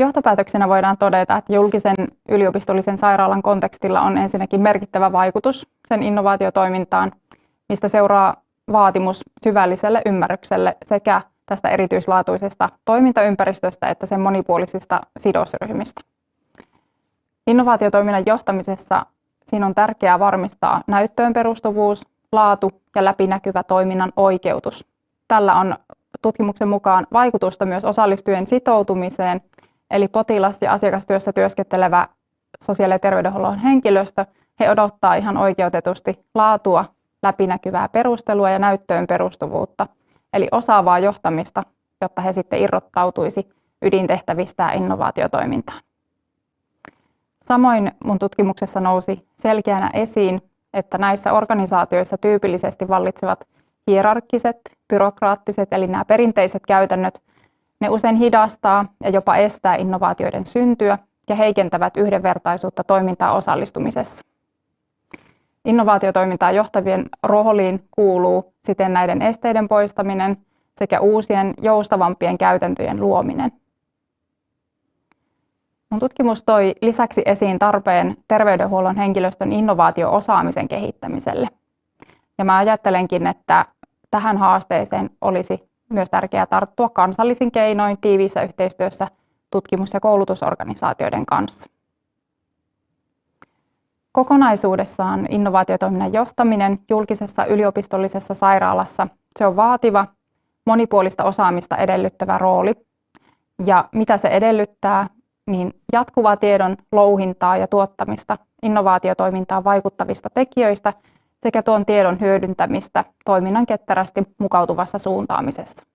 Johtopäätöksenä voidaan todeta, että julkisen yliopistollisen sairaalan kontekstilla on ensinnäkin merkittävä vaikutus sen innovaatiotoimintaan, mistä seuraa vaatimus syvälliselle ymmärrykselle sekä tästä erityislaatuisesta toimintaympäristöstä että sen monipuolisista sidosryhmistä. Innovaatiotoiminnan johtamisessa siinä on tärkeää varmistaa näyttöön perustuvuus, laatu ja läpinäkyvä toiminnan oikeutus. Tällä on tutkimuksen mukaan vaikutusta myös osallistujien sitoutumiseen, eli potilas- ja asiakastyössä työskentelevä sosiaali- ja terveydenhuollon henkilöstö, he odottaa ihan oikeutetusti laatua, läpinäkyvää perustelua ja näyttöön perustuvuutta, eli osaavaa johtamista, jotta he sitten irrottautuisi ydintehtävistään innovaatiotoimintaan. Samoin mun tutkimuksessa nousi selkeänä esiin, että näissä organisaatioissa tyypillisesti vallitsevat hierarkkiset, byrokraattiset, eli nämä perinteiset käytännöt, ne usein hidastaa ja jopa estää innovaatioiden syntyä ja heikentävät yhdenvertaisuutta toimintaan osallistumisessa. Innovaatiotoimintaa johtavien rooliin kuuluu siten näiden esteiden poistaminen sekä uusien joustavampien käytäntöjen luominen. Mun tutkimus toi lisäksi esiin tarpeen terveydenhuollon henkilöstön innovaatio-osaamisen kehittämiselle. Ja mä ajattelenkin, että tähän haasteeseen olisi myös tärkeää tarttua kansallisin keinoin tiiviissä yhteistyössä tutkimus- ja koulutusorganisaatioiden kanssa. Kokonaisuudessaan innovaatiotoiminnan johtaminen julkisessa yliopistollisessa sairaalassa, se on vaativa, monipuolista osaamista edellyttävä rooli. Ja mitä se edellyttää, niin jatkuvaa tiedon louhintaa ja tuottamista innovaatiotoimintaan vaikuttavista tekijöistä sekä tuon tiedon hyödyntämistä toiminnan ketterästi mukautuvassa suuntaamisessa.